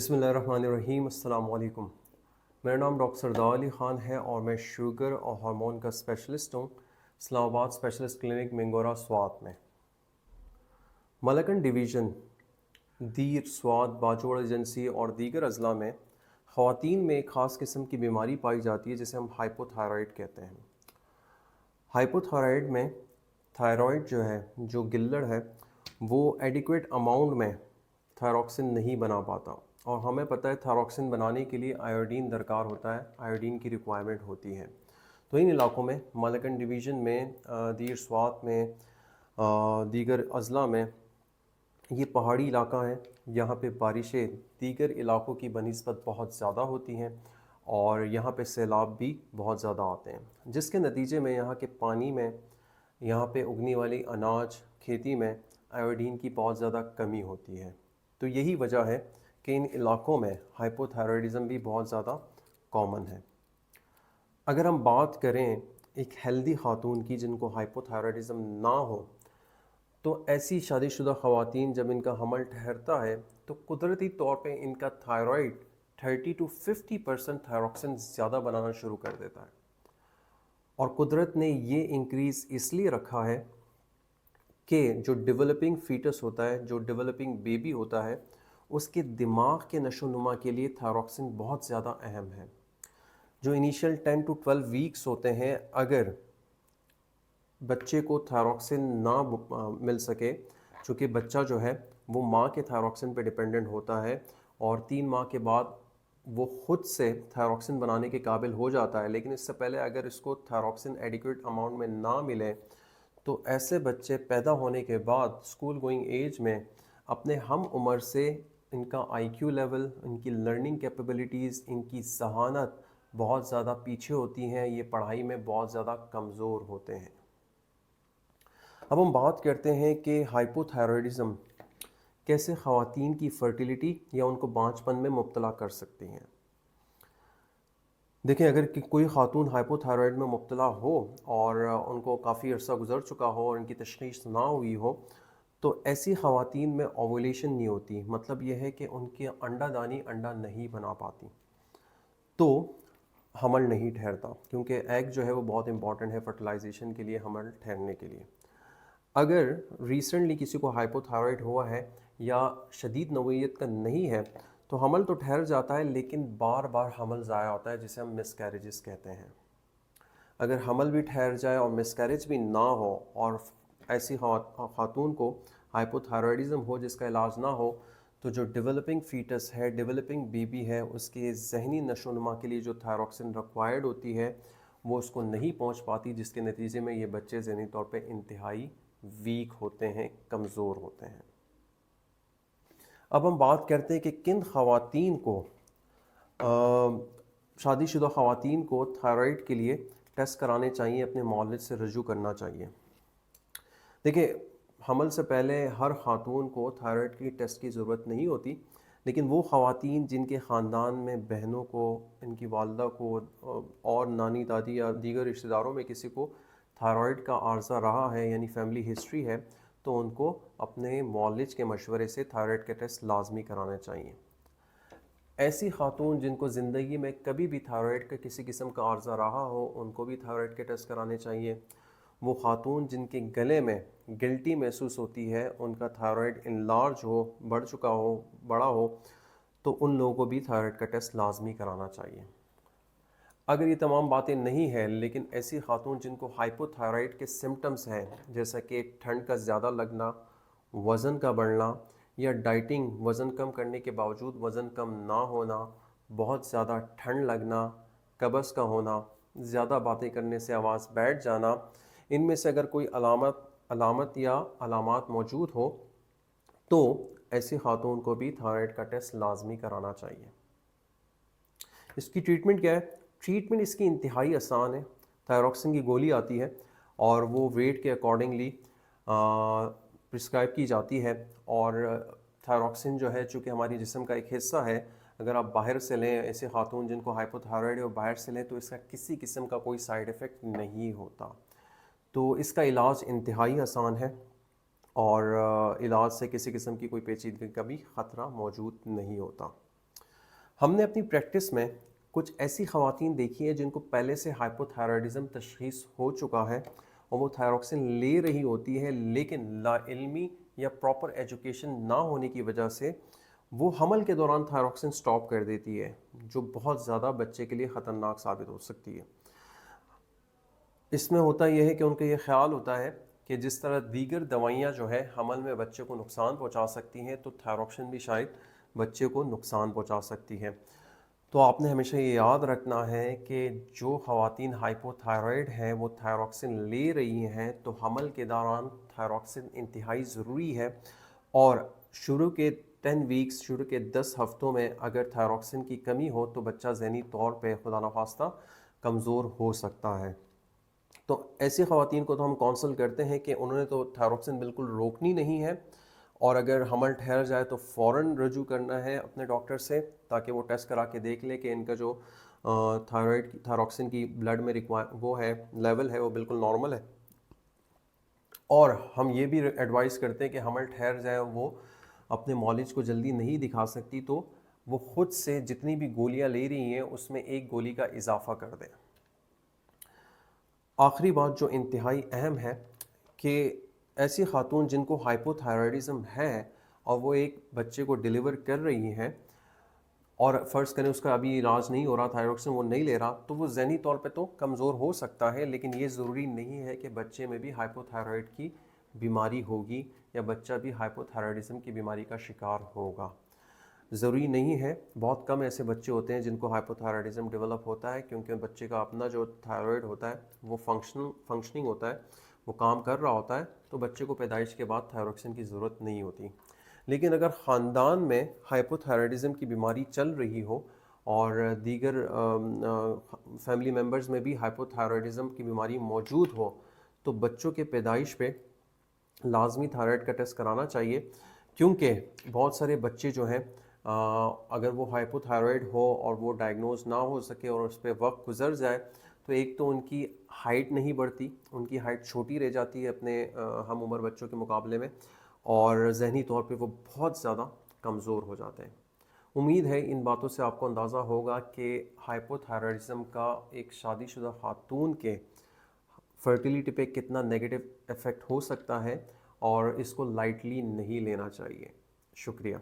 बिस्मिल्लाहिर्रहमानिर्रहीम। अस्सलाम वालेकुम। मेरा नाम डॉक्टर सरदार अली ख़ान है और मैं शुगर और हार्मोन का स्पेशलिस्ट हूँ इस्लामाबाद स्पेशलिस्ट क्लिनिक मिंगोरा स्वात में। मलकन डिवीज़न दीर स्वात बाजोड़ एजेंसी और दीगर अज़ला में ख़वातीन में एक ख़ास किस्म की बीमारी पाई जाती है जिसे हम हाइपोथायराइड कहते हैं। हाइपोथायराइड में थायराइड जो है, जो गिल्लड़ है, वो एडिक्वेट अमाउंट में थायरॉक्सिन नहीं बना पाता और हमें पता है थायरॉक्सिन बनाने के लिए आयोडीन दरकार होता है, आयोडीन की रिक्वायरमेंट होती है। तो इन इलाकों में मलकन डिवीज़न में, दीर स्वात में, दीगर अज़ला में, ये पहाड़ी इलाका है, यहाँ पे बारिशें दीगर इलाकों की बनिस्बत बहुत ज़्यादा होती हैं और यहाँ पे सैलाब भी बहुत ज़्यादा आते हैं, जिसके नतीजे में यहाँ के पानी में, यहाँ पे उगने वाली अनाज खेती में आयोडीन की बहुत ज़्यादा कमी होती है। तो यही वजह है कि इन इलाकों में हाइपोथायराइडिज़म भी बहुत ज़्यादा कॉमन है। अगर हम बात करें एक हेल्दी खातून की जिनको हाइपोथायराइडिज़म ना हो, तो ऐसी शादीशुदा ख़वातीन जब इनका हमल ठहरता है तो कुदरती तौर पे इनका थायराइड 30 to 50% थायरॉक्सिन ज़्यादा बनाना शुरू कर देता है। और कुदरत ने ये इंक्रीज़ इसलिए रखा है कि जो डेवलपिंग फीटस होता है, जो डेवलपिंग बेबी होता है, उसके दिमाग के नशोनुमा के लिए थायरॉक्सिन बहुत ज़्यादा अहम है। जो इनिशियल 10 to 12 वीक्स होते हैं, अगर बच्चे को थायरॉक्सिन ना मिल सके, चूँकि बच्चा जो है वो माँ के थायरॉक्सिन पे डिपेंडेंट होता है और 3 माह के बाद वो ख़ुद से थायरॉक्सिन बनाने के काबिल हो जाता है, लेकिन इससे पहले अगर इसको थायरॉक्सिन एडिक्वेट अमाउंट में ना मिले तो ऐसे बच्चे पैदा होने के बाद स्कूल गोइंग एज में अपने हम उम्र से इनका आईक्यू लेवल, इनकी लर्निंग कैपेबिलिटीज़, इनकी ज़हानत बहुत ज़्यादा पीछे होती हैं, ये पढ़ाई में बहुत ज़्यादा कमज़ोर होते हैं। अब हम बात करते हैं कि हाइपोथायराइडिज़म कैसे ख़वातीन की फ़र्टिलिटी या उनको बांझपन में मुब्तला कर सकती हैं। देखिए, अगर कोई ख़ातून हाइपोथायराइड में मुब्तला हो और उनको काफ़ी अरसा गुजर चुका हो और उनकी तशख़ीस ना हुई हो, तो ऐसी ख़वातीन में ओवुलेशन नहीं होती। मतलब यह है कि उनकी अंडादानी अंडा नहीं बना पाती, तो हमल नहीं ठहरता, क्योंकि एग जो है वो बहुत इंपॉर्टेंट है फर्टिलाइजेशन के लिए, हमल ठहरने के लिए। अगर रिसेंटली किसी को हाइपोथायराइड हुआ है या शदीद नौइयत का नहीं है, तो हमल तो ठहर जाता है, लेकिन बार बार हमल ज़ाया होता है, जिसे हम मिसकैरेजेस कहते हैं। अगर हमल भी ठहर जाए और मिसकैरेज भी ना हो और ऐसी खातून को हाइपोथायराइडिज़म हो जिसका इलाज ना हो, तो जो डेवलपिंग फीटस है, डेवलपिंग बेबी है, उसके ज़हनी नशोनुमा के लिए जो थायरॉक्सिन रिक्वायर्ड होती है वो उसको नहीं पहुंच पाती, जिसके नतीजे में ये बच्चे ज़हनी तौर पे इंतहाई वीक होते हैं, कमज़ोर होते हैं। अब हम बात करते हैं कि किन ख़वातीन को, शादीशुदा ख़वातीन को थायराइड के लिए टेस्ट कराने चाहिए, अपने मौलिद से रजू करना चाहिए। देखिए, हमल से पहले हर ख़ातून को थायराइड की टेस्ट की ज़रूरत नहीं होती, लेकिन वो ख़वातीन जिनके ख़ानदान में बहनों को, इनकी वालदा को और नानी दादी या दीगर रिश्तेदारों में किसी को थायराइड का आर्ज़ा रहा है, यानी फैमिली हिस्ट्री है, तो उनको अपने मौलिज के मशवरे से थायराइड के टेस्ट लाजमी कराने चाहिए। ऐसी खातून जिनको ज़िंदगी में कभी भी थायराइड का किसी किस्म का आर्ज़ा रहा हो, उनको भी थायराइड के टेस्ट कराने चाहिए। वो खातून जिनके गले में गिल्टी महसूस होती है, उनका थायराइड इनलार्ज हो, बढ़ चुका हो, बड़ा हो, तो उन लोगों को भी थायराइड का टेस्ट लाजमी कराना चाहिए। अगर ये तमाम बातें नहीं हैं, लेकिन ऐसी खातून जिनको हाइपोथायराइड के सिम्टम्स हैं, जैसा कि ठंड का ज़्यादा लगना, वज़न का बढ़ना या डाइटिंग, वज़न कम करने के बावजूद वज़न कम ना होना, बहुत ज़्यादा ठंड लगना, कब्ज़ का होना, ज़्यादा बातें करने से आवाज़ बैठ जाना, इनमें से अगर कोई अलामत या अलामात मौजूद हो, तो ऐसी खातून को भी थायराइड का टेस्ट लाजमी कराना चाहिए। इसकी ट्रीटमेंट क्या है? ट्रीटमेंट इसकी इंतहाई आसान है। थायरॉक्सिन की गोली आती है और वो वेट के अकॉर्डिंगली प्रिस्क्राइब की जाती है। और थायरॉक्सिन जो है, चूँकि हमारी जिस्म का एक हिस्सा है, अगर आप बाहर से लें, ऐसे खातून जिनको हाइपोथायराइड है और बाहर से लें, तो इसका किसी किस्म का कोई साइड इफ़ेक्ट नहीं होता। तो इसका इलाज इंतहाई आसान है और इलाज से किसी किस्म की कोई पेचीदगी का भी ख़तरा मौजूद नहीं होता। ہم نے اپنی پریکٹس میں کچھ ایسی خواتین دیکھی ہیں جن کو پہلے سے ہائپوتھائرائڈزم تشخیص ہو چکا ہے اور وہ تھائروکسن لے رہی ہوتی ہے، لیکن لا علمی یا پراپر ایجوکیشن نہ ہونے کی وجہ سے وہ حمل کے دوران تھائروکسن سٹاپ کر دیتی ہے، جو بہت زیادہ بچے کے لیے خطرناک ثابت ہو سکتی ہے۔ اس میں ہوتا یہ ہے کہ ان کا یہ خیال ہوتا ہے کہ جس طرح دیگر دوائیاں جو ہے حمل میں بچے کو نقصان پہنچا سکتی ہیں، تو تھائروکسن بھی شاید بچے کو نقصان پہنچا سکتی ہے۔ تو آپ نے ہمیشہ یہ یاد رکھنا ہے کہ جو خواتین ہائپوتھائرائڈ ہیں وہ تھائروکسن لے رہی ہیں، تو حمل کے دوران تھائروکسن انتہائی ضروری ہے، اور شروع کے 10 ویکس، شروع کے 10 ہفتوں میں اگر تھائروکسن کی کمی ہو تو بچہ ذہنی طور پہ خدا نخواستہ کمزور ہو سکتا ہے۔ تو ایسی خواتین کو تو ہم کونسل کرتے ہیں کہ انہوں نے تو تھائروکسن بالکل روکنی نہیں ہے، اور اگر حمل ٹھہر جائے تو فوراً رجوع کرنا ہے اپنے ڈاکٹر سے، تاکہ وہ ٹیسٹ کرا کے دیکھ لے کہ ان کا جو تھائروکسن کی بلڈ میں وہ ہے لیول ہے وہ بالکل نارمل ہے۔ اور ہم یہ بھی ایڈوائز کرتے ہیں کہ حمل ٹھہر جائے، وہ اپنے معالج کو جلدی نہیں دکھا سکتی تو وہ خود سے جتنی بھی گولیاں لے رہی ہیں اس میں ایک گولی کا اضافہ کر دیں۔ آخری بات جو انتہائی اہم ہے کہ ایسی خاتون جن کو ہائپوتھائرائڈزم ہے اور وہ ایک بچے کو ڈیلیور کر رہی ہیں، اور فرض کریں اس کا ابھی علاج نہیں ہو رہا، تھائروکسن وہ نہیں لے رہا، تو وہ ذہنی طور پہ تو کمزور ہو سکتا ہے، لیکن یہ ضروری نہیں ہے کہ بچے میں بھی ہائپوتھائرائڈ کی بیماری ہوگی یا بچہ بھی ہائپوتھائرائڈزم کی بیماری کا شکار ہوگا۔ ضروری نہیں ہے، بہت کم ایسے بچے ہوتے ہیں جن کو ہائپوتھائرائڈزم ڈیولپ ہوتا ہے، کیونکہ بچے کا اپنا جو تھائرائڈ ہوتا ہے وہ فنکشننگ ہوتا ہے، وہ کام کر رہا ہوتا ہے، تو بچے کو پیدائش کے بعد تھائروکسن کی ضرورت نہیں ہوتی۔ لیکن اگر خاندان میں ہائپوتھائرائڈزم کی بیماری چل رہی ہو اور دیگر فیملی ممبرز میں بھی ہائپوتھائرائڈزم کی بیماری موجود ہو، تو بچوں کے پیدائش پہ لازمی تھائرائڈ کا ٹیسٹ کرانا چاہیے، کیونکہ بہت سارے بچے جو ہیں اگر وہ ہائپوتھائرائڈ ہو اور وہ ڈائگنوز نہ ہو سکے اور اس پہ وقت گزر جائے، تو ایک تو ان کی ہائٹ نہیں بڑھتی، ان کی ہائٹ چھوٹی رہ جاتی ہے اپنے ہم عمر بچوں کے مقابلے میں، اور ذہنی طور پہ وہ بہت زیادہ کمزور ہو جاتے ہیں۔ امید ہے ان باتوں سے آپ کو اندازہ ہوگا کہ ہائپوتھائرائڈزم کا ایک شادی شدہ خاتون کے فرٹیلیٹی پہ کتنا نیگیٹو ایفیکٹ ہو سکتا ہے، اور اس کو لائٹلی نہیں لینا چاہیے۔ شکریہ۔